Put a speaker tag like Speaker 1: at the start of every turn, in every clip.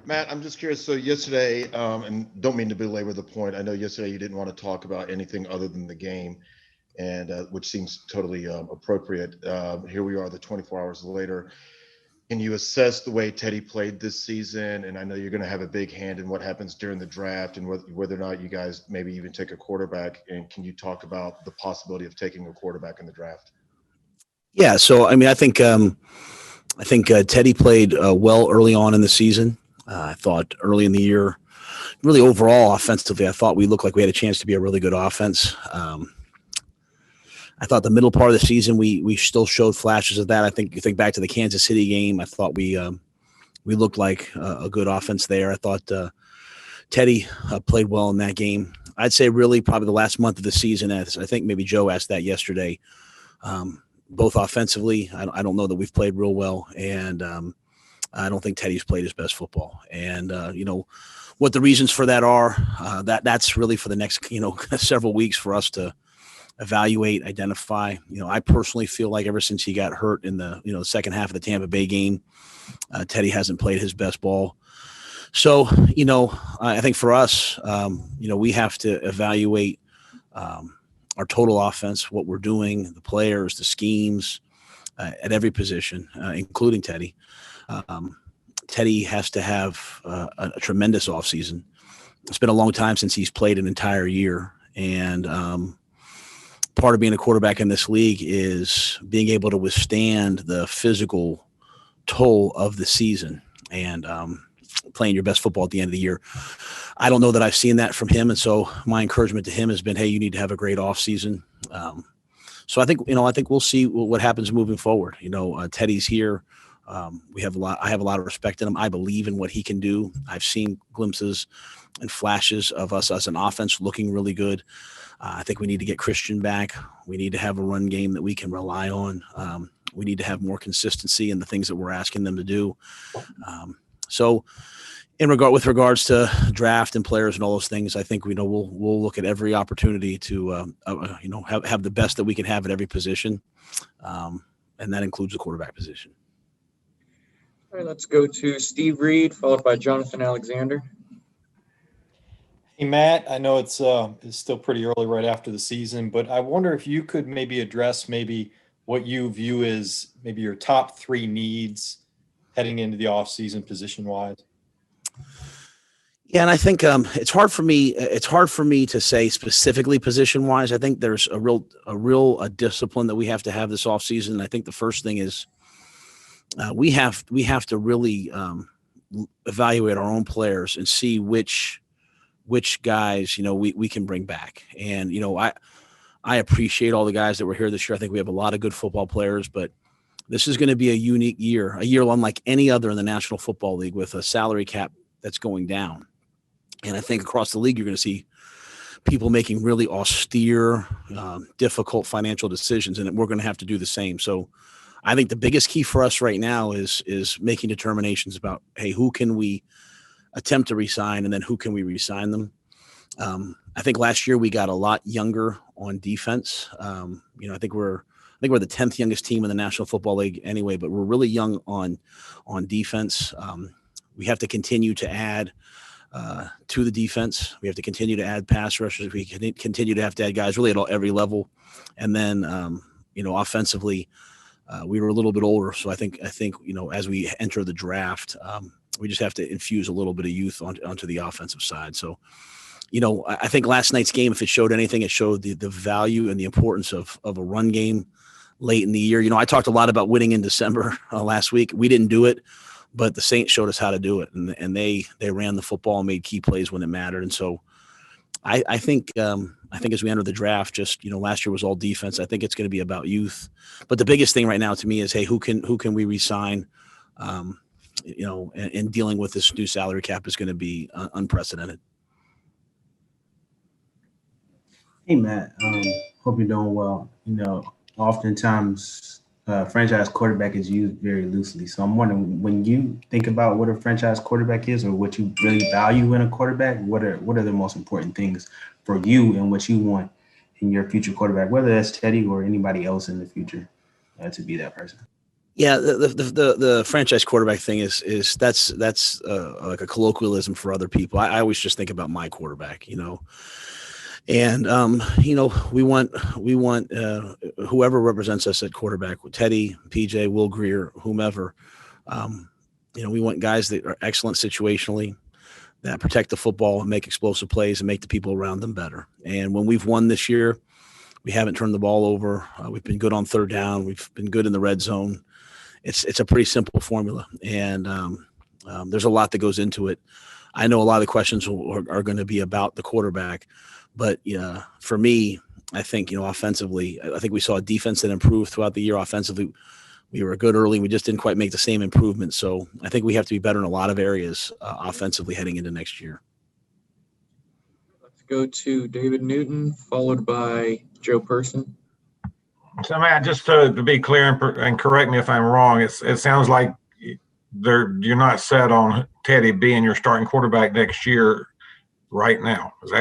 Speaker 1: Matt, I'm just curious. So yesterday, and don't mean to belabor the point. I know yesterday you didn't want to talk about anything other than the game, and which seems totally appropriate. Here we are, the 24 hours later. Can you assess the way Teddy played this season? And I know you're going to have a big hand in what happens during the draft and whether or not you guys maybe even take a quarterback. And can you talk about the possibility of taking a quarterback in the draft?
Speaker 2: Yeah, so I mean, I think Teddy played well early on in the season. I thought early in the year, really overall offensively, I thought we looked like we had a chance to be a really good offense. I thought the middle part of the season we still showed flashes of that. I think you think back to the Kansas City game. I thought we looked like a good offense there. I thought Teddy played well in that game. I'd say really probably the last month of the season, as I think maybe Joe asked that yesterday. Both offensively, I don't know that we've played real well, and I don't think Teddy's played his best football. And what the reasons for that are, that's really for the next several weeks for us to evaluate, identify. I personally feel like ever since he got hurt in the the second half of the Tampa Bay game, Teddy hasn't played his best ball. So I think for us, we have to evaluate our total offense, what we're doing, the players, the schemes at every position, including Teddy. Teddy has to have a tremendous offseason. It's been a long time since he's played an entire year. And part of being a quarterback in this league is being able to withstand the physical toll of the season and playing your best football at the end of the year. I don't know that I've seen that from him. And so my encouragement to him has been, hey, you need to have a great offseason. So I think we'll see what happens moving forward. Teddy's here. I have a lot of respect in him. I believe in what he can do. I've seen glimpses and flashes of us as an offense looking really good. I think we need to get Christian back. We need to have a run game that we can rely on. We need to have more consistency in the things that we're asking them to do. So with regards to draft and players and all those things, I think we'll look at every opportunity to have the best that we can have at every position, and that includes the quarterback position.
Speaker 3: All right, let's go to Steve Reed, followed by Jonathan Alexander.
Speaker 4: Hey, Matt, I know it's still pretty early right after the season, but I wonder if you could maybe address maybe what you view as maybe your top three needs heading into the offseason position-wise.
Speaker 2: Yeah, and I think it's hard for me to say specifically position-wise. I think there's a real discipline that we have to have this offseason. I think the first thing is we have to really evaluate our own players and see which guys we can bring back. And I appreciate all the guys that were here this year. I think we have a lot of good football players, but this is going to be a unique year, a year unlike any other in the National Football League, with a salary cap that's going down. And I think across the league, you're going to see people making really austere, difficult financial decisions, and we're going to have to do the same. So I think the biggest key for us right now is making determinations about, hey, who can we attempt to re-sign, and then who can we re-sign them. I think last year we got a lot younger on defense. I think we're the 10th youngest team in the National Football League anyway, but we're really young on defense. We have to continue to add to the defense. We have to continue to add pass rushers. We continue to have to add guys really at every level. And then, offensively, we were a little bit older. So I think as we enter the draft, we just have to infuse a little bit of youth onto the offensive side. So, I think last night's game, if it showed anything, it showed the value and the importance of a run game late in the year. I talked a lot about winning in December last week. We didn't do it, but the Saints showed us how to do it, and they ran the football and made key plays when it mattered. And so I think as we enter the draft, just last year was all defense. I think it's going to be about youth, but the biggest thing right now to me is, hey, who can we re-sign? And dealing with this new salary cap is going to be unprecedented.
Speaker 5: Hey, Matt, hope you're doing well. Oftentimes franchise quarterback is used very loosely. So I'm wondering, when you think about what a franchise quarterback is, or what you really value in a quarterback, what are the most important things for you and what you want in your future quarterback, whether that's Teddy or anybody else in the future to be that person?
Speaker 2: Yeah, the franchise quarterback thing is that's like a colloquialism for other people. I always just think about my quarterback, and we want whoever represents us at quarterback, Teddy, PJ, Will Greer, whomever. We want guys that are excellent situationally, that protect the football and make explosive plays and make the people around them better. And when we've won this year, we haven't turned the ball over. We've been good on third down. We've been good in the red zone. It's a pretty simple formula, and there's a lot that goes into it. I know a lot of the questions are going to be about the quarterback, but for me, I think offensively, I think we saw a defense that improved throughout the year. Offensively, we were good early. We just didn't quite make the same improvement. So I think we have to be better in a lot of areas offensively heading into next year.
Speaker 3: Let's go to David Newton, followed by Joe Person.
Speaker 6: So, Matt, just to be clear and correct me if I'm wrong, it sounds like you're not set on Teddy being your starting quarterback next year right now. Is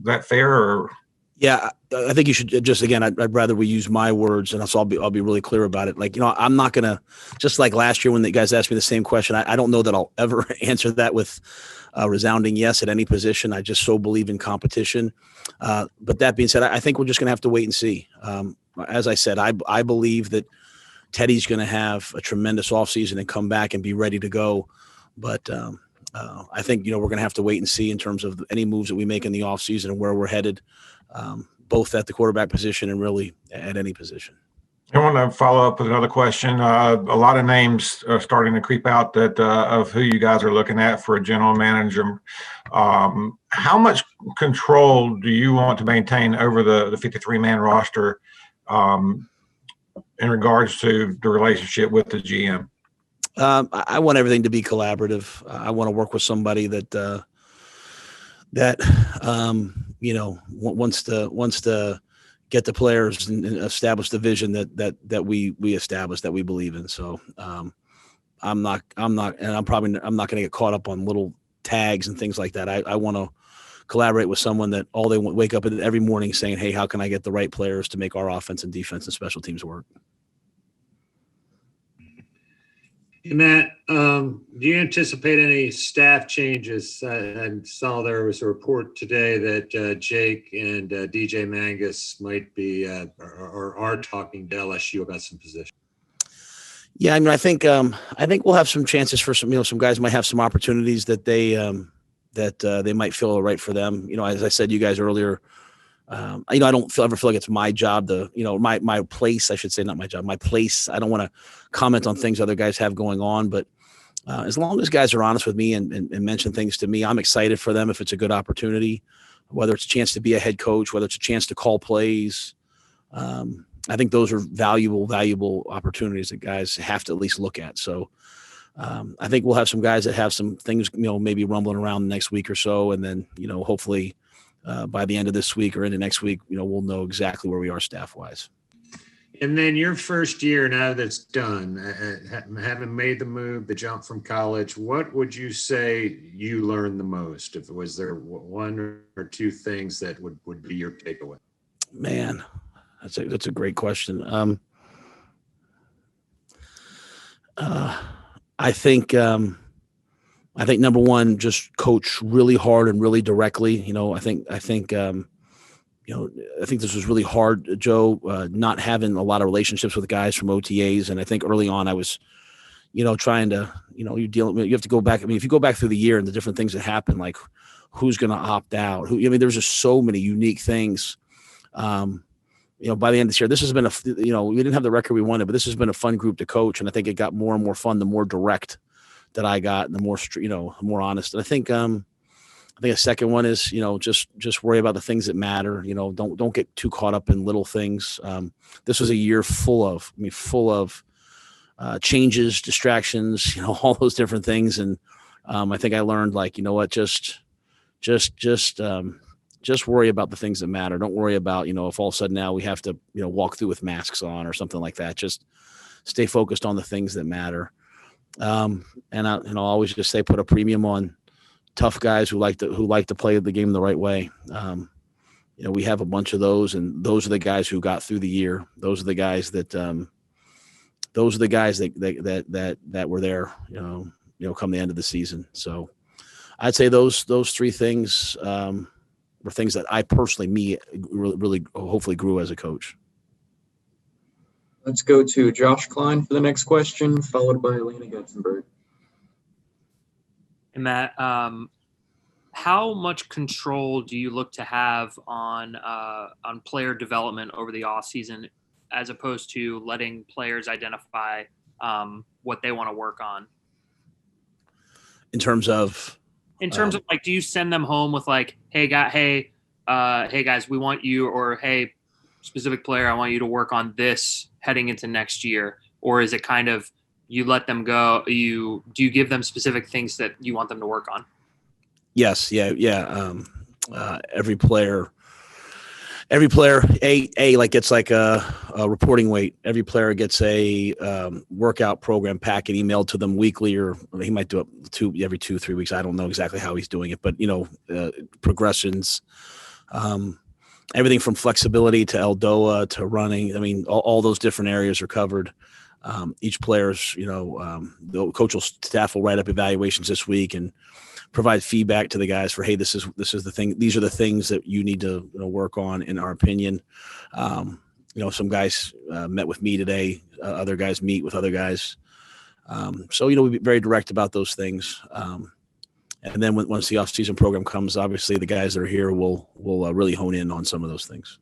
Speaker 6: that fair? Or?
Speaker 2: Yeah, I think you should just, again, I'd rather we use my words, and so I'll be really clear about it. Like, I'm not going to, just like last year when the guys asked me the same question, I don't know that I'll ever answer that with a resounding yes at any position. I just so believe in competition. But that being said, I think we're just going to have to wait and see. As I said, I believe that Teddy's going to have a tremendous offseason and come back and be ready to go. But I think, we're going to have to wait and see in terms of any moves that we make in the offseason and where we're headed. Both at the quarterback position and really at any position.
Speaker 6: I want to follow up with another question. A lot of names are starting to creep out that of who you guys are looking at for a general manager. How much control do you want to maintain over the 53-man roster in regards to the relationship with the GM?
Speaker 2: I want everything to be collaborative. I want to work with somebody that wants to get the players and establish the vision that we establish, that we believe in. So I'm not going to get caught up on little tags and things like that. I want to collaborate with someone that all they want, wake up every morning saying, hey, how can I get the right players to make our offense and defense and special teams work?
Speaker 7: Hey, Matt, do you anticipate any staff changes? I saw there was a report today that Jake and DJ Mangus might be or are talking to LSU about some positions.
Speaker 2: Yeah, I think we'll have some chances for some guys might have some opportunities that they might feel are right for them. As I said, you guys earlier, I don't ever feel like it's my job to, my place, I should say, not my job, my place. I don't want to comment on things other guys have going on, but as long as guys are honest with me and mention things to me, I'm excited for them if it's a good opportunity, whether it's a chance to be a head coach, whether it's a chance to call plays. I think those are valuable opportunities that guys have to at least look at. So I think we'll have some guys that have some things, maybe rumbling around the next week or so. And then, hopefully by the end of this week or into next week, we'll know exactly where we are staff wise.
Speaker 7: And then your first year, now that's done, having made the move, the jump from college, what would you say you learned the most? If was there one or two things that would be your takeaway?
Speaker 2: Man, that's a great question. I think number one, just coach really hard and really directly. I think this was really hard, Joe, not having a lot of relationships with guys from OTAs. And I think early on I was, trying to, you have to go back. I mean, if you go back through the year and the different things that happen, like who's going to opt out, there's just so many unique things. By the end of this year, this has been we didn't have the record we wanted, but this has been a fun group to coach. And I think it got more and more fun, the more direct that I got and the more, more honest. And I think a second one is, just worry about the things that matter. Don't get too caught up in little things. This was a year full of changes, distractions, all those different things. And I think I learned, just worry about the things that matter. Don't worry about, if all of a sudden now we have to, walk through with masks on or something like that. Just stay focused on the things that matter. And I'll always just say, put a premium on tough guys who like to play the game the right way. We have a bunch of those, and those are the guys who got through the year. Those are the guys that those are the guys that were there, come the end of the season. So I'd say those three things were things that I personally, really hopefully grew as a coach.
Speaker 3: Let's go to Josh Klein for the next question, followed by Elena Getzenberg.
Speaker 8: And Matt, how much control do you look to have on player development over the offseason, as opposed to letting players identify what they want to work on?
Speaker 2: In terms of
Speaker 8: like, do you send them home with like, hey guys, we want you, or hey, specific player, I want you to work on this heading into next year? Or is it kind of you let them go? Do you give them specific things that you want them to work on?
Speaker 2: Yes. Yeah. Every player, gets like a reporting weight. Every player gets a workout program packet emailed to them weekly, or he might do it every 2-3 weeks. I don't know exactly how he's doing it, but progressions, everything from flexibility to Eldoa to running. I mean, all those different areas are covered. Each player's, the coach staff will write up evaluations this week and provide feedback to the guys for, hey, this is the thing. These are the things that you need to work on, in our opinion. Some guys met with me today. Other guys meet with other guys. So we'll be very direct about those things. And then once the off-season program comes, obviously the guys that are here will really hone in on some of those things.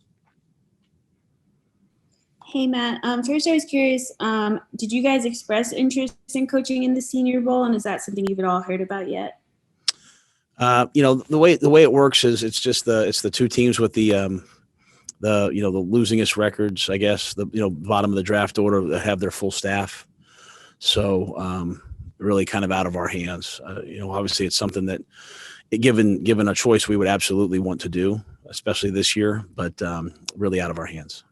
Speaker 9: Hey, Matt. First, I was curious, did you guys express interest in coaching in the Senior Bowl, and is that something you've at all heard about yet?
Speaker 2: The way it works is it's the two teams with the losingest records, I guess, the bottom of the draft order that have their full staff. So really kind of out of our hands. Obviously it's something that, given a choice, we would absolutely want to do, especially this year, but really out of our hands.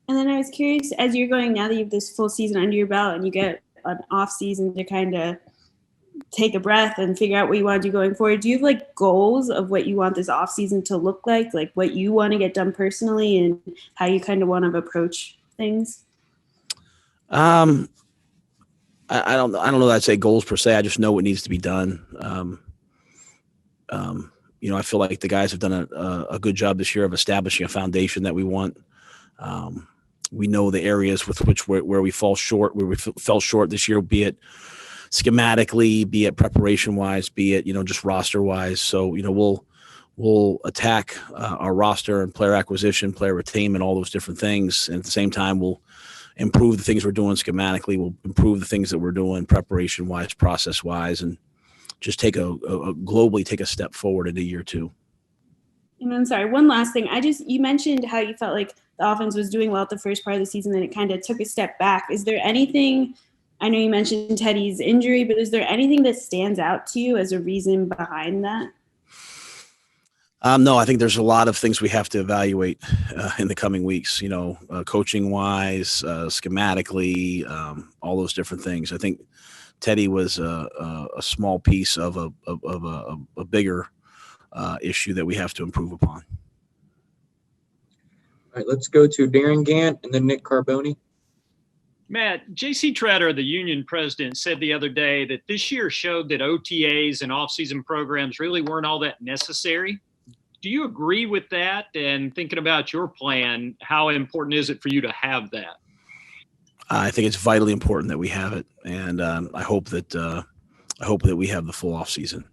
Speaker 9: And then I was curious, as you're going, now that you have this full season under your belt and you get an off season to kind of take a breath and figure out what you want to do going forward, do you have like goals of what you want this off season to look like what you want to get done personally and how you kind of want to approach things?
Speaker 2: I don't know that I'd say goals per se. I just know what needs to be done. I feel like the guys have done a good job this year of establishing a foundation that we want. We know the areas where we fall short, where we fell short this year, be it schematically, be it preparation wise, be it, just roster wise. So, we'll attack our roster and player acquisition, player retainment, all those different things. And at the same time, we'll improve the things we're doing schematically. We'll improve the things that we're doing preparation wise, process wise, and just globally take a step forward into year two.
Speaker 9: And I'm sorry, one last thing. You mentioned how you felt like the offense was doing well at the first part of the season, and it kind of took a step back. Is there anything, I know you mentioned Teddy's injury, but is there anything that stands out to you as a reason behind that?
Speaker 2: No, I think there's a lot of things we have to evaluate in the coming weeks, coaching wise, schematically, all those different things. I think Teddy was a small piece of a bigger issue that we have to improve upon.
Speaker 3: All right, let's go to Darren Gant and then Nick Carboni.
Speaker 10: Matt, J.C. Treader, the union president, said the other day that this year showed that OTAs and off-season programs really weren't all that necessary. Do you agree with that? And thinking about your plan, how important is it for you to have that?
Speaker 2: I think it's vitally important that we have it, and I hope that we have the full off-season.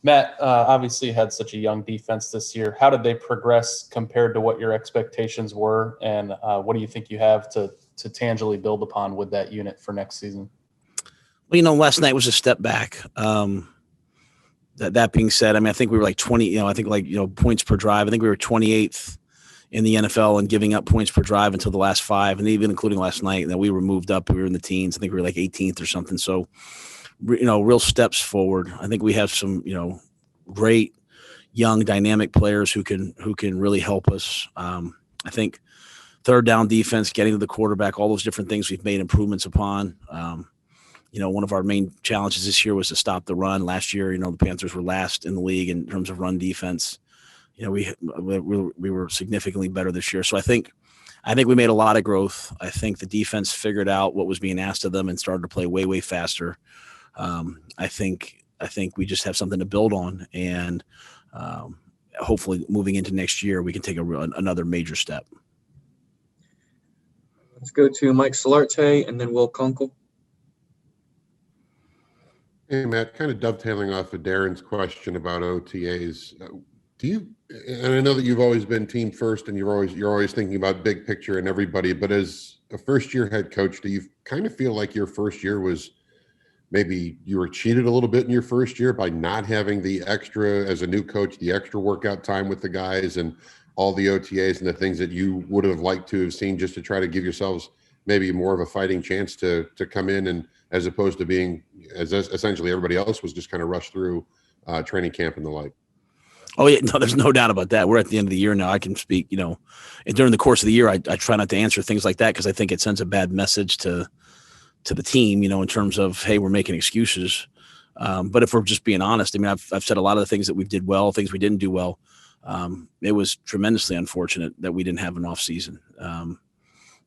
Speaker 4: Matt, obviously had such a young defense this year. How did they progress compared to what your expectations were? And what do you think you have to tangibly build upon with that unit for next season?
Speaker 2: Well, last night was a step back. That being said, I think we were like 20, points per drive. I think we were 28th in the NFL and giving up points per drive until the last 5, and even including last night. And then we were moved up. We were in the teens. I think we were like 18th or something. So, real steps forward. I think we have some, great young dynamic players who can really help us. I think third down defense, getting to the quarterback, all those different things we've made improvements upon. One of our main challenges this year was to stop the run. Last year, the Panthers were last in the league in terms of run defense. We were significantly better this year. So I think I think we made a lot of growth. I think the defense figured out what was being asked of them and started to play way, way faster. I think we just have something to build on, and hopefully moving into next year, we can take another major step.
Speaker 3: Let's go to Mike Solarte and then Will Kunkel.
Speaker 11: Hey, Matt, kind of dovetailing off of Darren's question about OTAs. Do you, and I know that you've always been team first and you're always thinking about big picture and everybody, but as a first-year head coach, do you kind of feel like your first year was maybe you were cheated a little bit in your first year by not having the extra, as a new coach, the extra workout time with the guys and all the OTAs and the things that you would have liked to have seen just to try to give yourselves maybe more of a fighting chance to come in, and as opposed to being, as essentially everybody else was just kind of rushed through training camp and the like?
Speaker 2: Oh yeah, no, there's no doubt about that. We're at the end of the year now. I can speak, and during the course of the year, I try not to answer things like that because I think it sends a bad message to the team, in terms of, hey, we're making excuses. But if we're just being honest, I mean, I've said a lot of the things that we did well, things we didn't do well. It was tremendously unfortunate that we didn't have an off season.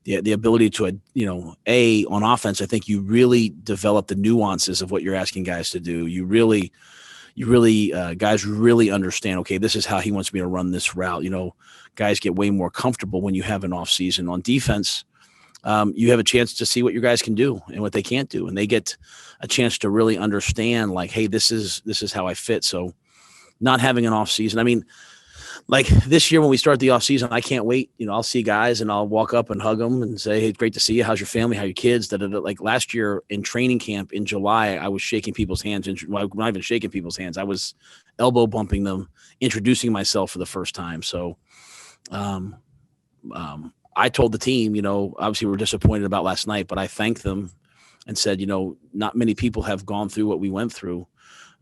Speaker 2: The ability to, on offense, I think you really develop the nuances of what you're asking guys to do. Guys really understand, okay, this is how he wants me to run this route. Guys get way more comfortable when you have an off season. On defense, you have a chance to see what your guys can do and what they can't do. And they get a chance to really understand, like, hey, this is how I fit. So not having an off season, I mean, like this year when we start the off season, I can't wait. I'll see guys and I'll walk up and hug them and say, hey, great to see you. How's your family? How are your kids? Like last year in training camp in July, I was shaking people's hands. Well, not even shaking people's hands. I was elbow bumping them, introducing myself for the first time. So I told the team, obviously we're disappointed about last night, but I thanked them and said, not many people have gone through what we went through.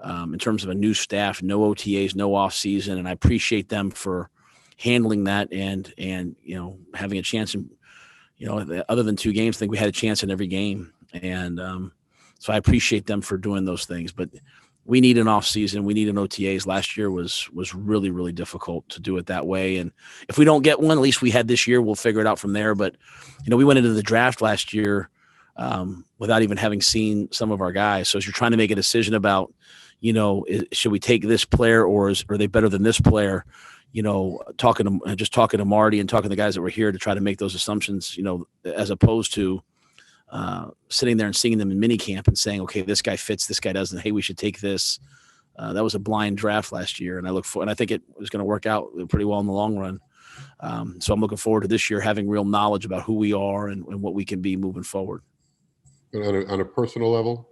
Speaker 2: In terms of a new staff, no OTAs, no off season. And I appreciate them for handling that and having a chance in, other than 2 games, I think we had a chance in every game. And so I appreciate them for doing those things, but we need an off season. We need an OTAs. Last year was really, really difficult to do it that way. And if we don't get one, at least we had this year, we'll figure it out from there. But, we went into the draft last year without even having seen some of our guys. So as you're trying to make a decision about, should we take this player or are they better than this player? Talking to Marty and talking to the guys that were here to try to make those assumptions, as opposed to sitting there and seeing them in mini camp and saying, okay, this guy fits, this guy doesn't. Hey, we should take this. That was a blind draft last year. And I think it was going to work out pretty well in the long run. So I'm looking forward to this year having real knowledge about who we are and what we can be moving forward.
Speaker 11: But on a personal level,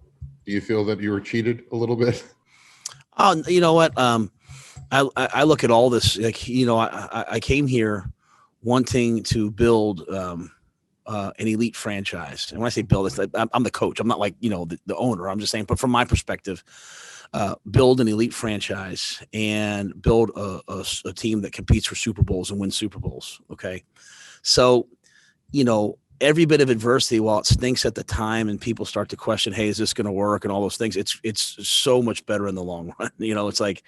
Speaker 11: do you feel that you were cheated a little bit?
Speaker 2: Oh, you know what? I look at all this, like, I came here wanting to build an elite franchise. And when I say build, it's like, I'm the coach. I'm not like, the owner. I'm just saying, but from my perspective, build an elite franchise and build a team that competes for Super Bowls and wins Super Bowls. Okay. So, every bit of adversity, while it stinks at the time and people start to question, hey, is this going to work and all those things, it's so much better in the long run. It's like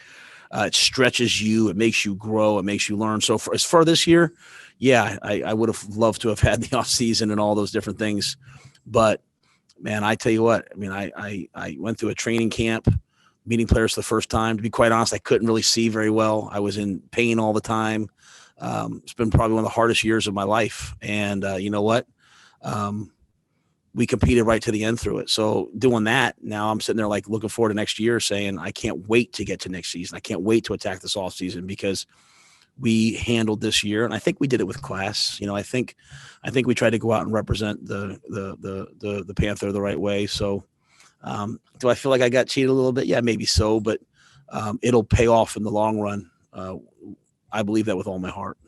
Speaker 2: it stretches you, it makes you grow, it makes you learn. So as far this year, yeah, I would have loved to have had the off season and all those different things. But man, I tell you what, I mean, I went through a training camp, meeting players for the first time. To be quite honest, I couldn't really see very well. I was in pain all the time. It's been probably one of the hardest years of my life. And you know what? We competed right to the end through it. So doing that, now I'm sitting there like looking forward to next year saying, I can't wait to get to next season. I can't wait to attack this off season because we handled this year. And I think we did it with class. I think we tried to go out and represent the Panther the right way. So do I feel like I got cheated a little bit? Yeah, maybe so, but it'll pay off in the long run. I believe that with all my heart.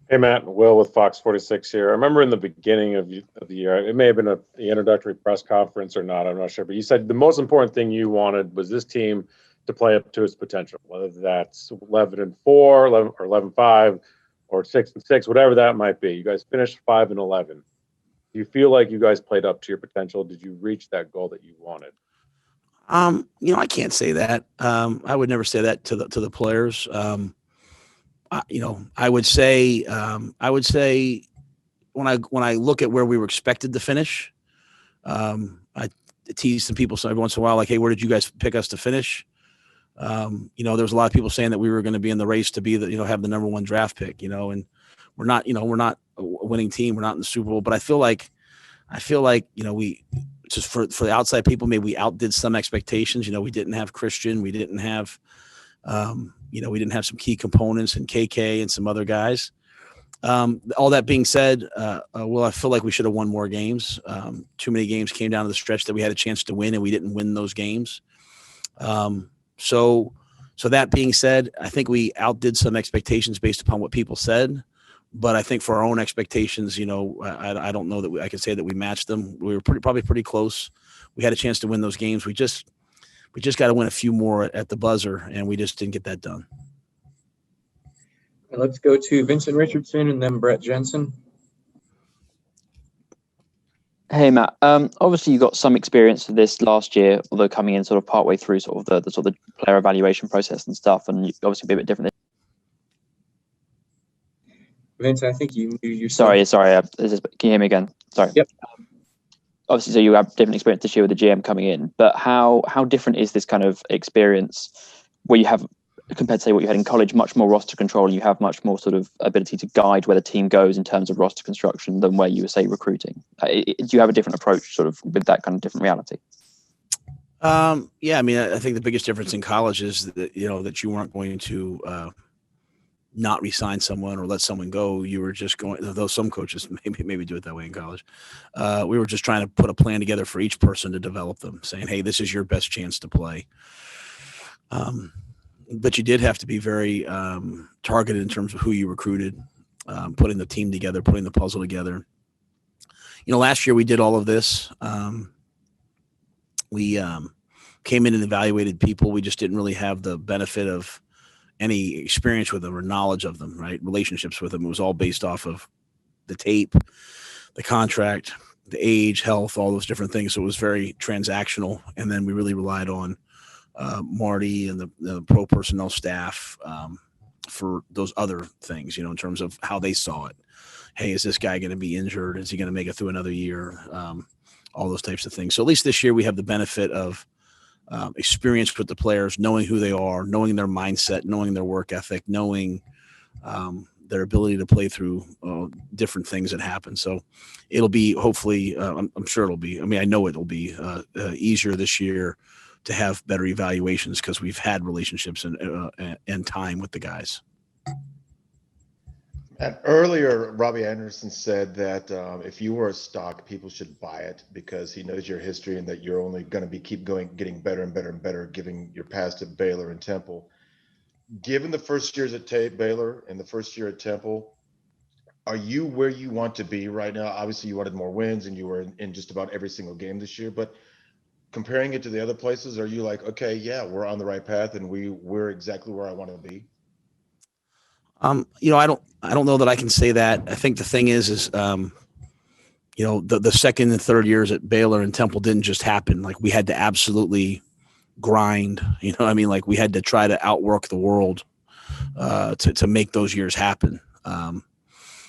Speaker 12: Hey, Matt, Will with Fox 46 here. I remember in the beginning of the year, it may have been the introductory press conference or not, I'm not sure, but you said the most important thing you wanted was this team to play up to its potential, whether that's 11-4, 11 or 11-5, or 6-6, whatever that might be. You guys finished 5-11. Do you feel like you guys played up to your potential? Did you reach that goal that you wanted?
Speaker 2: I can't say that. I would never say that to the players. I would say when I look at where we were expected to finish, I tease some people every once in a while, like, hey, where did you guys pick us to finish? There was a lot of people saying that we were going to be in the race to be have the number one draft pick, and we're not a winning team. We're not in the Super Bowl, but I feel like, we just for the outside people, maybe we outdid some expectations. We didn't have Christian. We didn't have, we didn't have some key components and KK and some other guys. All that being said, I feel like we should have won more games. Too many games came down to the stretch that we had a chance to win, and we didn't win those games. So that being said, I think we outdid some expectations based upon what people said. But I think for our own expectations, I don't know that I can say that we matched them. We were probably pretty close. We had a chance to win those games. We just got to win a few more at the buzzer, and we just didn't get that done.
Speaker 3: Let's go to Vincent Richardson and then Brett Jensen.
Speaker 13: Hey, Matt. Obviously, you got some experience with this last year, although coming in sort of partway through sort of the sort of player evaluation process and stuff, and you obviously be a bit different.
Speaker 3: Vince, I think you.
Speaker 13: Sorry. Can you hear me again? Sorry.
Speaker 3: Yep.
Speaker 13: Obviously, so you have different experience this year with the GM coming in, but how different is this kind of experience where you have, compared to say what you had in college, much more roster control, and you have much more sort of ability to guide where the team goes in terms of roster construction than where you were, say, recruiting? Do you have a different approach sort of with that kind of different reality?
Speaker 2: Yeah, I mean, I think the biggest difference in college is that, that you weren't going to not re-sign someone or let someone go. You were just going, though some coaches maybe do it that way in college. We were just trying to put a plan together for each person to develop them, saying, hey, this is your best chance to play. But you did have to be very targeted in terms of who you recruited, putting the team together, putting the puzzle together. Last year we did all of this. We came in and evaluated people. We just didn't really have the benefit of any experience with them or knowledge of them, right? Relationships with them. It was all based off of the tape, the contract, the age, health, all those different things. So it was very transactional. And then we really relied on Marty and the pro personnel staff for those other things, in terms of how they saw it. Hey, is this guy going to be injured? Is he going to make it through another year? All those types of things. So at least this year we have the benefit of experience with the players, knowing who they are, knowing their mindset, knowing their work ethic, knowing their ability to play through different things that happen. So it'll be, hopefully, I'm sure it'll be, I know it'll be easier this year to have better evaluations because we've had relationships and time with the guys.
Speaker 1: And earlier, Robbie Anderson said that if you were a stock, people should buy it because he knows your history and that you're only going to getting better and better and better, given your past at Baylor and Temple. Given the first years at Baylor and the first year at Temple, are you where you want to be right now? Obviously, you wanted more wins and you were in just about every single game this year, but comparing it to the other places, are you like, okay, yeah, we're on the right path and we're exactly where I want to be?
Speaker 2: I don't know that I can say that. I think the thing is the second and third years at Baylor and Temple didn't just happen. Like we had to absolutely grind, like we had to try to outwork the world to make those years happen.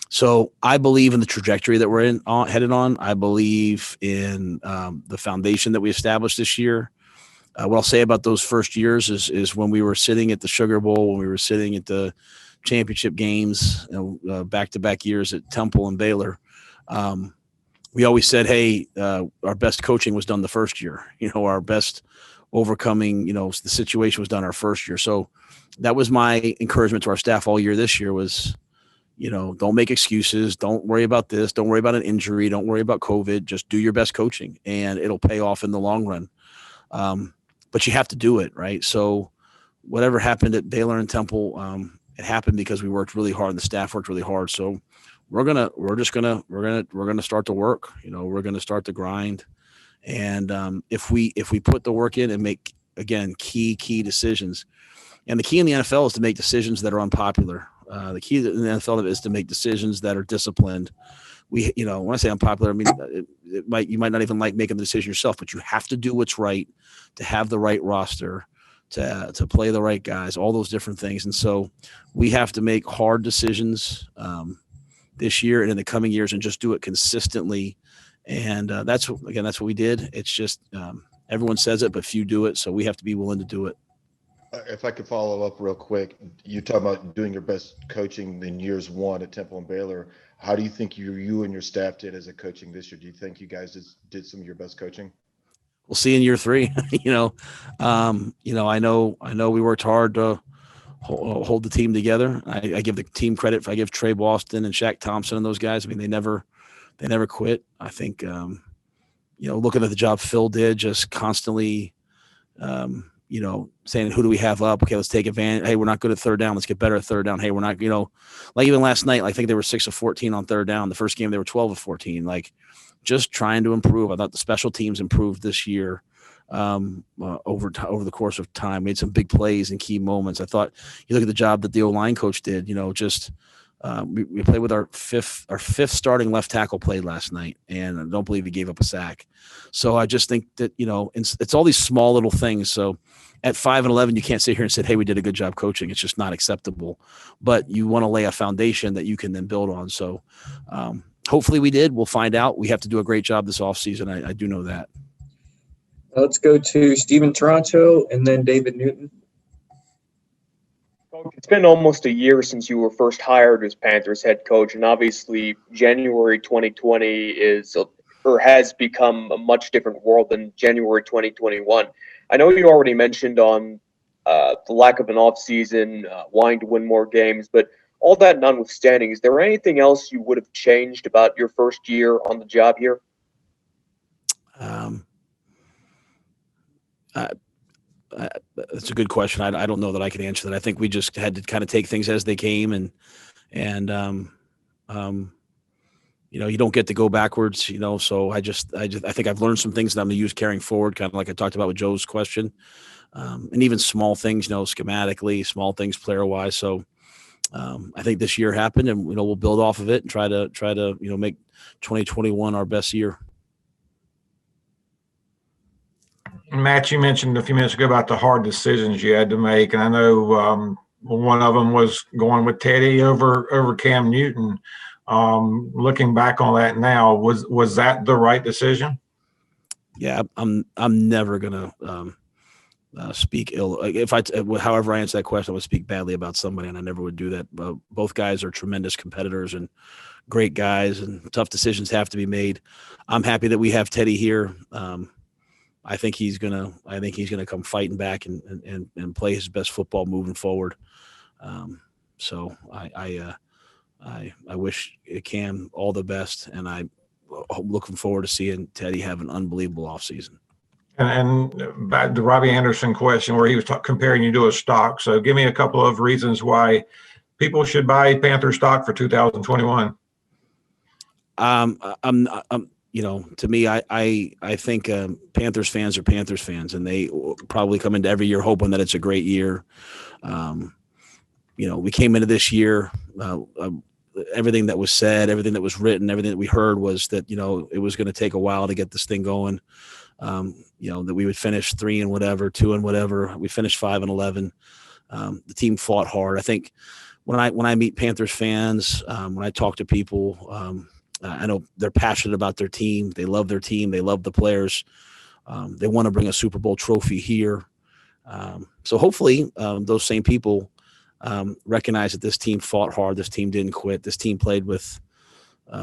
Speaker 2: So I believe in the trajectory that we're headed on. I believe in the foundation that we established this year. What I'll say about those first years is when we were sitting at the Sugar Bowl, when we were sitting at the championship games, back-to-back years at Temple and Baylor, we always said, hey, our best coaching was done the first year. Our best overcoming, the situation was done our first year. So that was my encouragement to our staff all year this year was, don't make excuses. Don't worry about this. Don't worry about an injury. Don't worry about COVID. Just do your best coaching and it'll pay off in the long run. But you have to do it, right? So whatever happened at Baylor and Temple, it happened because we worked really hard and the staff worked really hard. So we're gonna start to work. We're gonna start to grind, and if we put the work in and make again key decisions, and the key in the NFL is to make decisions that are unpopular. The key in the NFL is to make decisions that are disciplined. When I say unpopular, I mean you might not even like making the decision yourself, but you have to do what's right to have the right roster, to play the right guys, all those different things. And so we have to make hard decisions this year and in the coming years and just do it consistently. And that's what we did. It's just everyone says it, but few do it. So we have to be willing to do it.
Speaker 1: If I could follow up real quick, you talk about doing your best coaching in years one at Temple and Baylor. How do you think you and your staff did as a coaching this year? Do you think you guys did some of your best coaching?
Speaker 2: We'll see in year 3. I know we worked hard to hold the team together. I give the team credit. I give Trey Boston and Shaq Thompson and those guys. I mean, they never quit. I think, looking at the job Phil did, just constantly, saying, who do we have up? Okay, let's take advantage. Hey, we're not good at third down. Let's get better at third down. Hey, we're not, like even last night, I think they were 6 of 14 on third down. The first game, they were 12 of 14. Like, just trying to improve. I thought the special teams improved this year over the course of time. Made some big plays and key moments. I thought you look at the job that the O-line coach did. We played with our fifth starting left tackle played last night, and I don't believe he gave up a sack. So I just think that it's all these small little things. So at 5-11, you can't sit here and say, "Hey, we did a good job coaching." It's just not acceptable. But you want to lay a foundation that you can then build on. So hopefully we did. We'll find out. We have to do a great job this offseason. I do know that.
Speaker 3: Let's go to Steven Toronto and then David Newton.
Speaker 14: It's been almost a year since you were first hired as Panthers head coach, and obviously January 2020 has become a much different world than January 2021. I know you already mentioned on the lack of an offseason, wanting to win more games, but all that notwithstanding, is there anything else you would have changed about your first year on the job here?
Speaker 2: That's a good question. I don't know that I can answer that. I think we just had to kind of take things as they came, and you don't get to go backwards, so I think I've learned some things that I'm going to use carrying forward, kind of like I talked about with Joe's question, and even small things, schematically, small things player wise. So I think this year happened, and we'll build off of it and try to make 2021 our best year.
Speaker 6: Matt, you mentioned a few minutes ago about the hard decisions you had to make, and I know one of them was going with Teddy over Cam Newton. Looking back on that now, was that the right decision?
Speaker 2: Yeah, I'm never gonna speak ill. However I answer that question, I would speak badly about somebody, and I never would do that. Both guys are tremendous competitors and great guys, and tough decisions have to be made. I'm happy that we have Teddy here. I think he's gonna come fighting back and play his best football moving forward. So I wish Cam all the best, and I'm looking forward to seeing Teddy have an unbelievable offseason.
Speaker 6: And back to Robbie Anderson question where he was comparing you to a stock. So give me a couple of reasons why people should buy Panther stock for 2021.
Speaker 2: To me, I think Panthers fans are Panthers fans, and they probably come into every year hoping that it's a great year. We came into this year, everything that was said, everything that was written, everything that we heard was that, it was going to take a while to get this thing going. That we would finish 3 and whatever, 2 and whatever. We finished 5-11. The team fought hard. I think when I meet Panthers fans, when I talk to people, I know they're passionate about their team. They love their team. They love the players. They want to bring a Super Bowl trophy here. So hopefully those same people recognize that this team fought hard. This team didn't quit. This team played with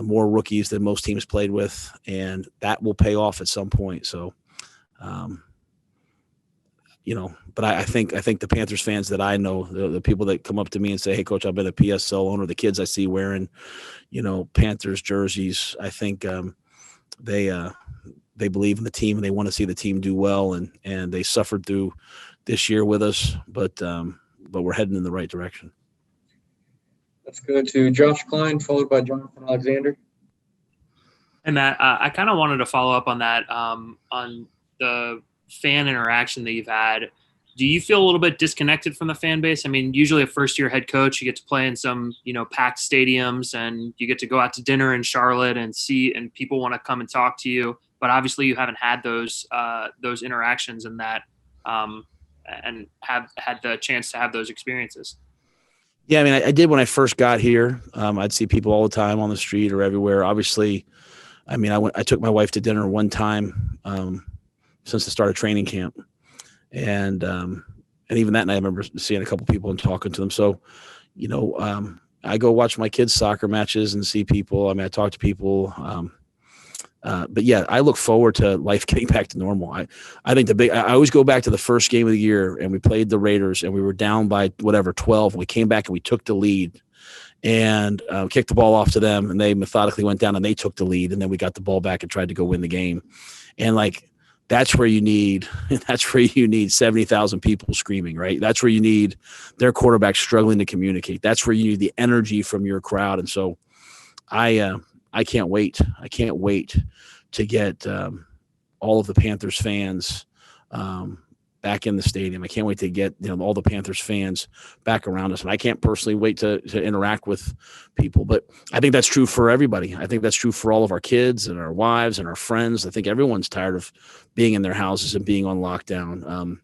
Speaker 2: more rookies than most teams played with, and that will pay off at some point. So, but I think the Panthers fans that I know, the people that come up to me and say, "Hey, Coach, I've been a PSL owner," the kids I see wearing, Panthers jerseys, I think they believe in the team and they want to see the team do well, and they suffered through this year with us, but we're heading in the right direction.
Speaker 3: Let's go to Josh Klein, followed by Jonathan Alexander.
Speaker 8: Hey, Matt, I kind of wanted to follow up on that, on the fan interaction that you've had. Do you feel a little bit disconnected from the fan base? I mean, usually a first-year head coach, you get to play in some, packed stadiums, and you get to go out to dinner in Charlotte and people want to come and talk to you. But obviously, you haven't had those interactions and that and have had the chance to have those experiences?
Speaker 2: Yeah, I mean, I did when I first got here. I'd see people all the time on the street or everywhere. Obviously, I mean, I took my wife to dinner one time since the start of training camp, and even that night I remember seeing a couple people and talking to them. So, I go watch my kids' soccer matches and see people. I mean, I talk to people. But yeah, I look forward to life getting back to normal. I think I always go back to the first game of the year, and we played the Raiders, and we were down by 12. And we came back and we took the lead and kicked the ball off to them, and they methodically went down and they took the lead, and then we got the ball back and tried to go win the game. And that's where you need 70,000 people screaming, right? That's where you need their quarterback struggling to communicate. That's where you need the energy from your crowd. And so I can't wait. I can't wait to get all of the Panthers fans back in the stadium. I can't wait to get all the Panthers fans back around us. And I can't personally wait to interact with people. But I think that's true for everybody. I think that's true for all of our kids and our wives and our friends. I think everyone's tired of being in their houses and being on lockdown.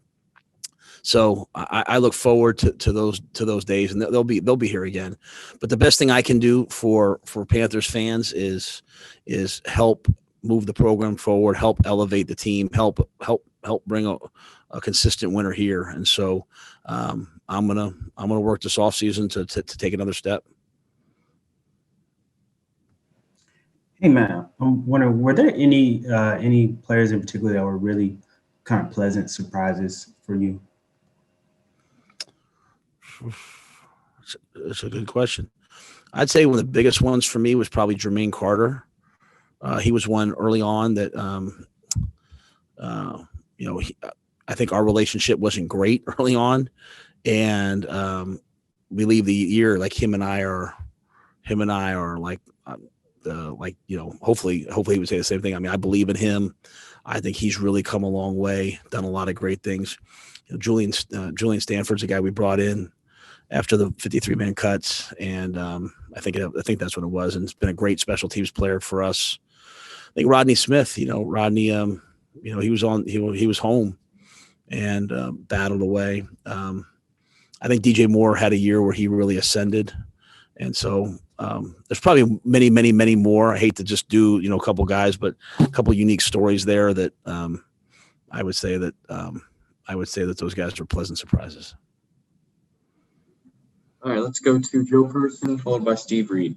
Speaker 2: So I look forward to those days, and they'll be here again. But the best thing I can do for Panthers fans is help move the program forward, help elevate the team, help bring a consistent winner here. And so I'm gonna work this offseason to take another step.
Speaker 5: Hey man, I'm wondering, were there any players in particular that were really kind of pleasant surprises for you?
Speaker 2: That's a good question. I'd say one of the biggest ones for me was probably Jermaine Carter. He was one early on that, I think our relationship wasn't great early on, and we leave the year like him and I are hopefully he would say the same thing. I mean, I believe in him. I think he's really come a long way, done a lot of great things. Julian Stanford's a guy we brought in after the 53-man cuts, and I think that's what it was. And it's been a great special teams player for us. I think Rodney Smith, he was home and battled away. I think DJ Moore had a year where he really ascended, and so there's probably many, many, many more. I hate to just do a couple guys, but a couple unique stories there that I would say that those guys were pleasant surprises.
Speaker 3: All right, let's go to Joe Person, followed by Steve Reed.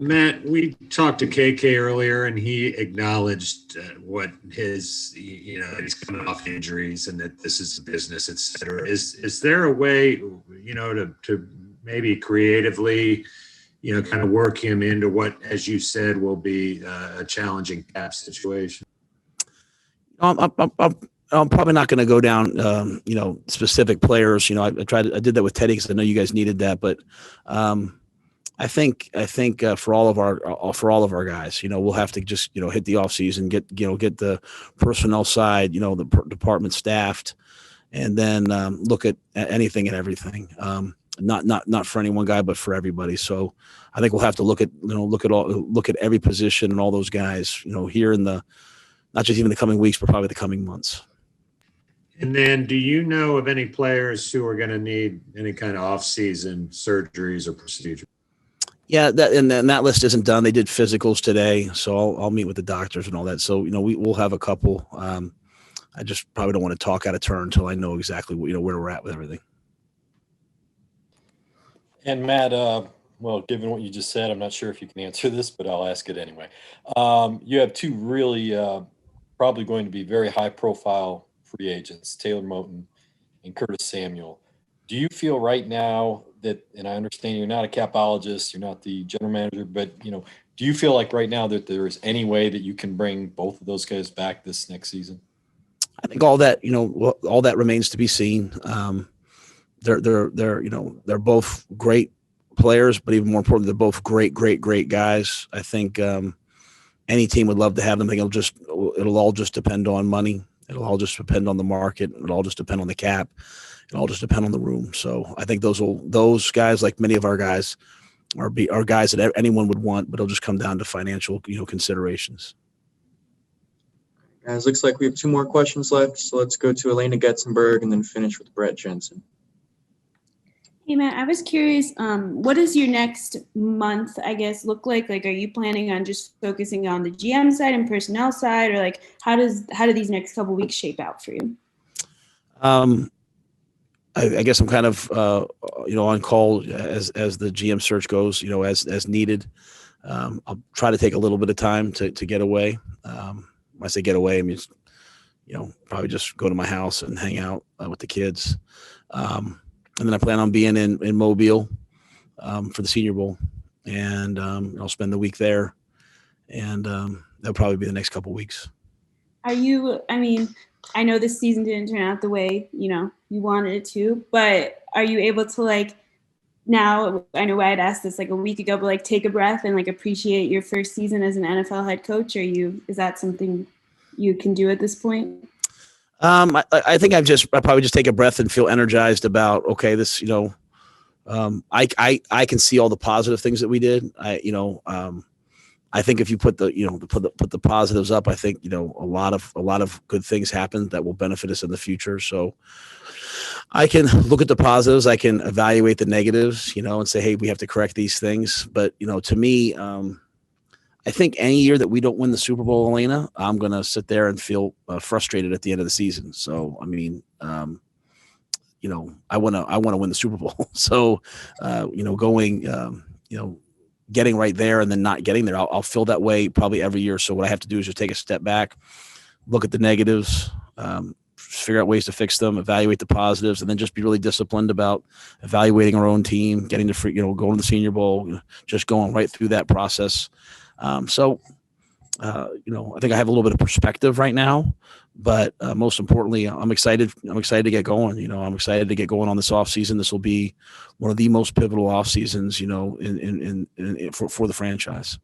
Speaker 7: Matt, we talked to KK earlier, and he acknowledged what he's coming off injuries and that this is a business, et cetera. Is there a way, to maybe creatively, kind of work him into what, as you said, will be a challenging cap situation?
Speaker 2: I'm probably not going to go down, specific players. I did that with Teddy because I know you guys needed that, but I think for all of our guys, we'll have to just hit the offseason, get the personnel side, the department staffed, and then look at anything and everything. Not for any one guy, but for everybody. So I think we'll have to look at every position and all those guys, here in the not just even the coming weeks, but probably the coming months.
Speaker 7: And then, do you know of any players who are going to need any kind of off-season surgeries or procedures?
Speaker 2: Yeah, that list isn't done. They did physicals today, so I'll meet with the doctors and all that. So we'll have a couple. I just probably don't want to talk out of turn until I know exactly where we're at with everything.
Speaker 4: And Matt, given what you just said, I'm not sure if you can answer this, but I'll ask it anyway. You have two really probably going to be very high-profile free agents, Taylor Moton and Curtis Samuel. Do you feel right now that, and I understand you're not a capologist, you're not the general manager, but, do you feel like right now that there is any way that you can bring both of those guys back this next season?
Speaker 2: I think all that remains to be seen. They're both great players, but even more important, they're both great guys. I think any team would love to have them. I think it'll all just depend on money. It'll all just depend on the market. It'll all just depend on the cap. It'll all just depend on the room. So I think those guys, like many of our guys, are guys that anyone would want, but it'll just come down to financial, considerations.
Speaker 3: Guys, looks like we have 2 more questions left, so let's go to Elena Getzenberg and then finish with Brett Jensen.
Speaker 9: Hey, Matt, I was curious, what does your next month, I guess, look like? Like, are you planning on just focusing on the GM side and personnel side, or like, how do these next couple weeks shape out for you?
Speaker 2: I guess I'm kind of, on call as the GM search goes, as needed. I'll try to take a little bit of time to get away. When I say get away, I mean, probably just go to my house and hang out with the kids. And then I plan on being in Mobile for the Senior Bowl, and I'll spend the week there, and that'll probably be the next couple weeks.
Speaker 9: I mean, I know this season didn't turn out the way, you wanted it to, but are you able to now, I know I had asked this a week ago, but take a breath and appreciate your first season as an NFL head coach? Is that something you can do at this point?
Speaker 2: I think I probably just take a breath and feel energized about, okay, this, I can see all the positive things that we did. I think if you put the positives up, I think, a lot of good things happen that will benefit us in the future. So I can look at the positives, I can evaluate the negatives, and say, hey, we have to correct these things. But, to me, I think any year that we don't win the Super Bowl, Elena, I'm going to sit there and feel frustrated at the end of the season. So, I mean, I want to win the Super Bowl. So, getting right there and then not getting there, I'll feel that way probably every year. So what I have to do is just take a step back, look at the negatives, figure out ways to fix them, evaluate the positives, and then just be really disciplined about evaluating our own team, getting to going to the Senior Bowl, just going right through that process. I think I have a little bit of perspective right now, but most importantly, I'm excited. I'm excited to get going. I'm excited to get going on this offseason. This will be one of the most pivotal off seasons, for the franchise.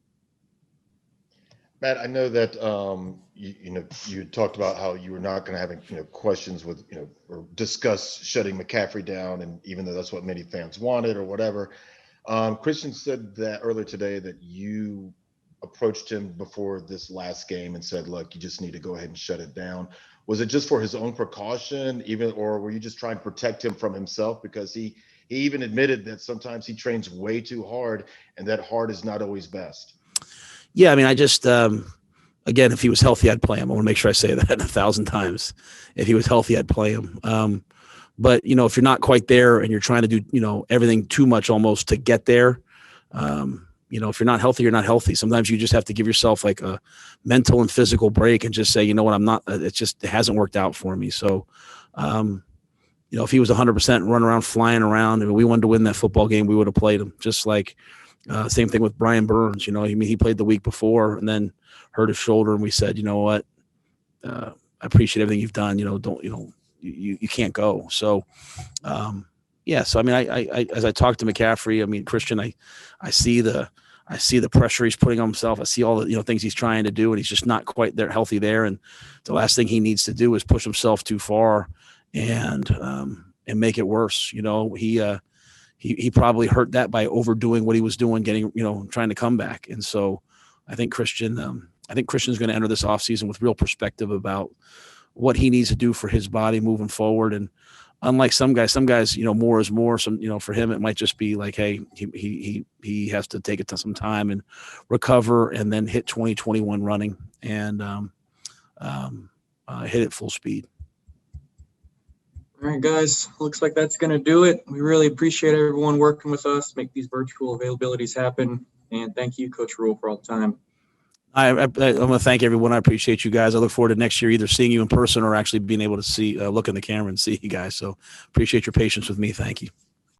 Speaker 1: Matt, I know that you talked about how you were not going to have questions with or discuss shutting McCaffrey down, and even though that's what many fans wanted or whatever, Christian said that earlier today that you approached him before this last game and said, look, you just need to go ahead and shut it down. Was it just for his own precaution, or were you just trying to protect him from himself? Because he even admitted that sometimes he trains way too hard, and that hard is not always best.
Speaker 2: Yeah, I mean, I just again, if he was healthy, I'd play him. I want to make sure I say that 1,000 times. If he was healthy, I'd play him. But if you're not quite there and you're trying to do everything too much almost to get there, if you're not healthy, you're not healthy. Sometimes you just have to give yourself a mental and physical break and just say, you know what, I'm not. It hasn't worked out for me. So, if he was 100% run around, flying around, and we wanted to win that football game, we would have played him. Just like same thing with Brian Burns. He played the week before and then hurt his shoulder, and we said, you know what, I appreciate everything you've done. You can't go. So, yeah. So, I mean, I as I talk to McCaffrey, I mean, Christian, I see the pressure he's putting on himself. I see all the, things he's trying to do, and he's just not quite there, healthy there. And the last thing he needs to do is push himself too far and make it worse. He probably hurt that by overdoing what he was doing, trying to come back. And so I think Christian's going to enter this offseason with real perspective about what he needs to do for his body moving forward. And unlike some guys, more is more. For him, it might just be like, hey, he has to take some time and recover and then hit 2021 running and hit it full speed.
Speaker 3: All right, guys, looks like that's going to do it. We really appreciate everyone working with us, make these virtual availabilities happen. And thank you, Coach Rhule, for all the time.
Speaker 2: I want to thank everyone. I appreciate you guys. I look forward to next year either seeing you in person or actually being able to look in the camera and see you guys. So appreciate your patience with me. Thank you.